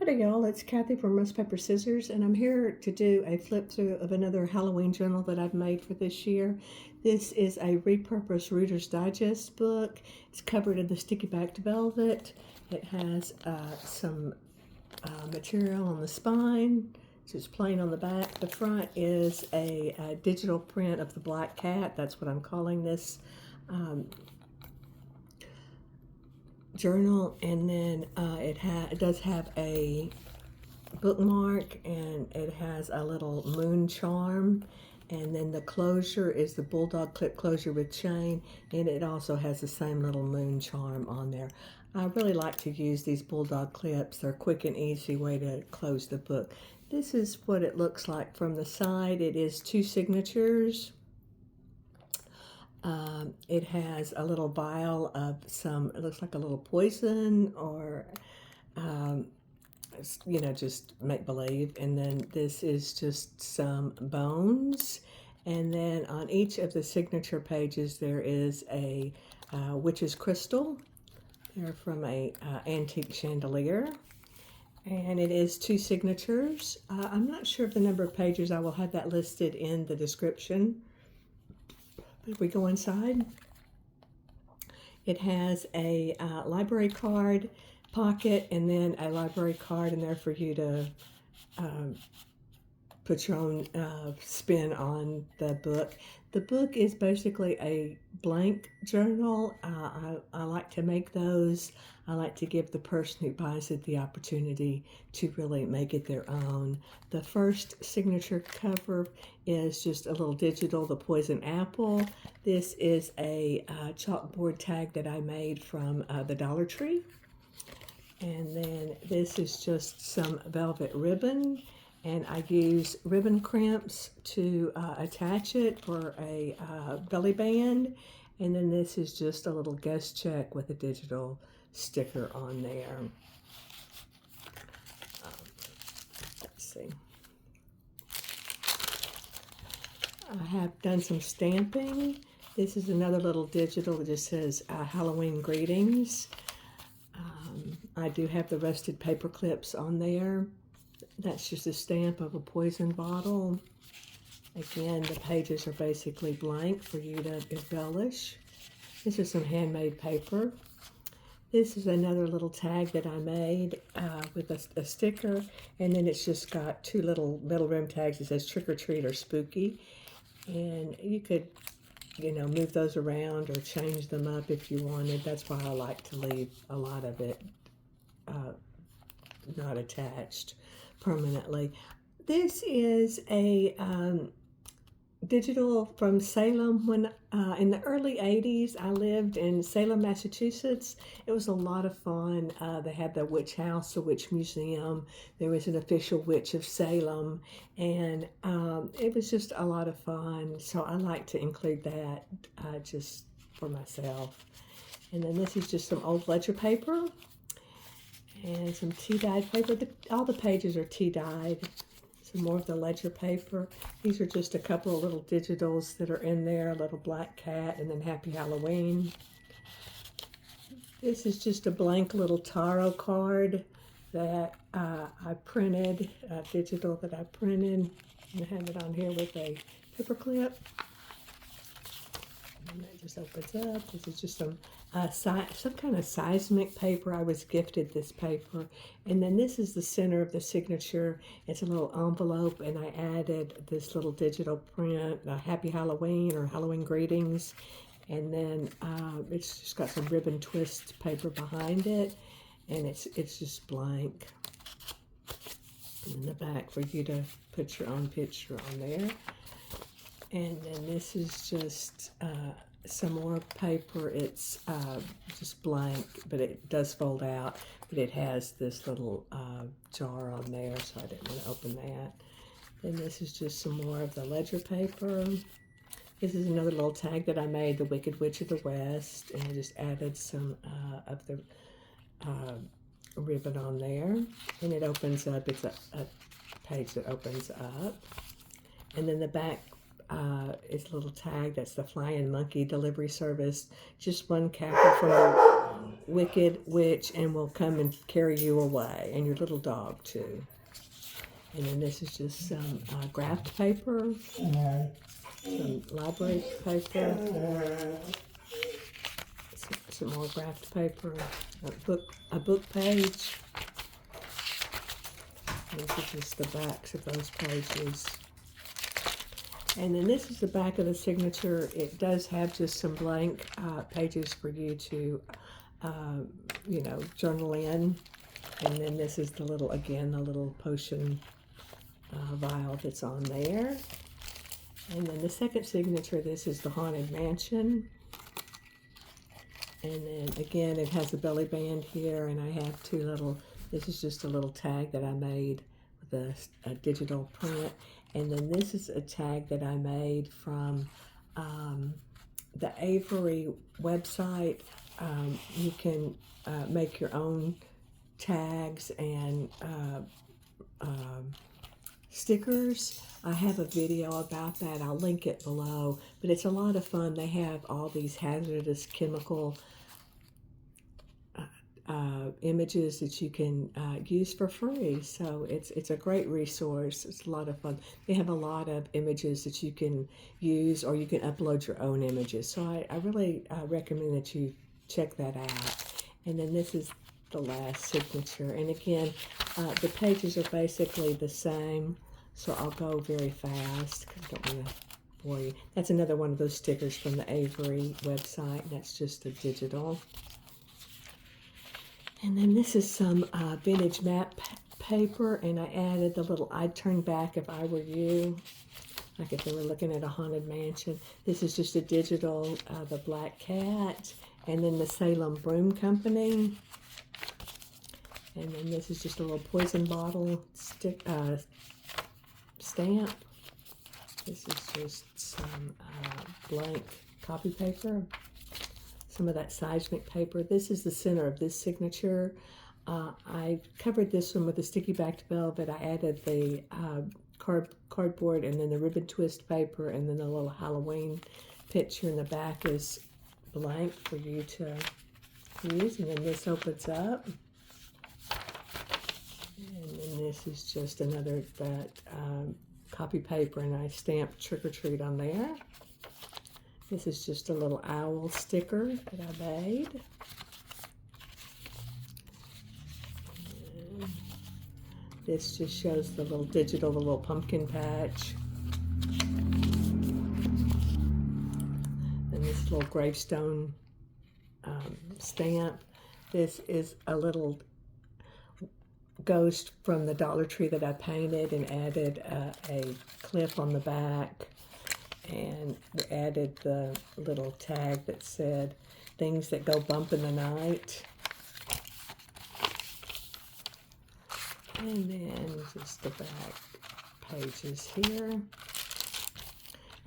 Hi y'all, it's Kathy from RustPaperScissors, and I'm here to do a flip through of another Halloween journal that I've made for this year. This is a repurposed Reader's Digest book. It's covered in the sticky backed velvet. It has some material on the spine, just plain on the back. The front is a digital print of the black cat. That's what I'm calling this journal, and then it does have a bookmark, and it has a little moon charm, and then the closure is the bulldog clip closure with chain, and it also has the same little moon charm on there. I really like to use these bulldog clips. They're a quick and easy way to close the book. This is what it looks like from the side. It is 2 signatures. It has a little vial of some, it looks like a little poison, or just make believe. And then this is just some bones. And then on each of the signature pages there is a witch's crystal. They're from a antique chandelier. And it is 2 signatures. I'm not sure of the number of pages. I will have that listed in the description. If we go inside, it has a library card pocket, and then a library card in there for you to put your own spin on the book. The book is basically a blank journal. I like to make those. I like to give the person who buys it the opportunity to really make it their own. The first signature cover is just a little digital, the poison apple. This is a chalkboard tag that I made from the Dollar Tree. And then this is just some velvet ribbon, and I use ribbon crimps to attach it for a belly band. And then this is just a little guest check with a digital sticker on there. Let's see. I have done some stamping. This is another little digital that just says Halloween greetings. I do have the rusted paper clips on there. That's just a stamp of a poison bottle. Again, the pages are basically blank for you to embellish. This is some handmade paper. This is another little tag that I made with a sticker, and then it's just got 2 little metal rim tags. It says trick or treat or spooky, and you could move those around or change them up if you wanted. That's why I like to leave a lot of it not attached permanently. This is a digital from Salem. When in the early 80s, I lived in Salem, Massachusetts. It was a lot of fun. They had the witch house, the witch museum. There was an official witch of Salem, and it was just a lot of fun. So I like to include that just for myself. And then this is just some old ledger paper and some tea-dyed paper. All the pages are tea-dyed. Some more of the ledger paper. These are just a couple of little digitals that are in there, a little black cat, and then Happy Halloween. This is just a blank little tarot card that I printed, digital that I printed, and I have it on here with a paper clip. And that just opens up. This is just some kind of seismic paper. I was gifted this paper. And then this is the center of the signature. It's a little envelope, and I added this little digital print, Happy Halloween or Halloween greetings. And then it's just got some ribbon twist paper behind it, and it's just blank. In the back for you to put your own picture on there. And then this is just some more paper. It's just blank, but it does fold out. But it has this little jar on there, so I didn't want to open that. Then this is just some more of the ledger paper. This is another little tag that I made, the Wicked Witch of the West, and I just added some of the ribbon on there. And it opens up. It's a page that opens up. And then the back is a little tag. That's the Flying Monkey Delivery Service. Just one capper from wicked witch and will come and carry you away, and your little dog too. And then this is just some graph paper, some library paper, some more graph paper, a book page. These are just the backs of those pages. And then this is the back of the signature. It does have just some blank pages for you to, journal in. And then this is the little, again, the little potion vial that's on there. And then the second signature, this is the Haunted Mansion. And then again, it has a belly band here, and I have two little, this is just a little tag that I made with a digital print. And then this is a tag that I made from the Avery website. You can make your own tags and stickers. I have a video about that. I'll link it below, but it's a lot of fun. They have all these hazardous chemical images that you can use for free. So it's a great resource. It's a lot of fun. They have a lot of images that you can use, or you can upload your own images. So I really recommend that you check that out. And then this is the last signature. And again, the pages are basically the same. So I'll go very fast because I don't want to bore you. That's another one of those stickers from the Avery website. That's just a digital. And then this is some vintage map paper, and I added the little I'd turn back if I were you, like if they were looking at a haunted mansion. This is just a digital, the Black Cat, and then the Salem Broom Company. And then this is just a little poison bottle stamp. This is just some blank copy paper. Some of that seismic paper. This is the center of this signature. I covered this one with a sticky backed velvet. I added the cardboard and then the ribbon twist paper, and then the little Halloween picture in the back is blank for you to use. And then this opens up. And then this is just another copy paper, and I stamped Trick or Treat on there. This is just a little owl sticker that I made. And this just shows the little digital, the little pumpkin patch. And this little gravestone stamp. This is a little ghost from the Dollar Tree that I painted and added a clip on the back. And added the little tag that said things that go bump in the night. And then just the back pages here.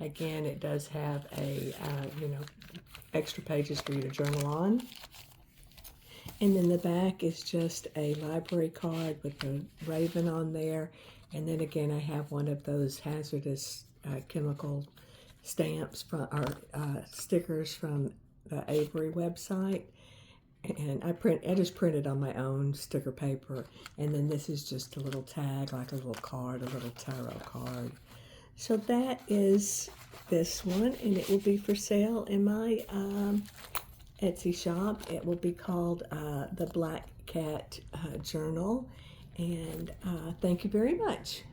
Again, it does have a, extra pages for you to journal on. And then the back is just a library card with the raven on there. And then again, I have one of those hazardous chemical stamps from stickers from the Avery website, and I just printed on my own sticker paper. And then this is just a little tag, like a little card, a little tarot card. So that is this one, and it will be for sale in my Etsy shop. It will be called the Black Cat Journal, and thank you very much.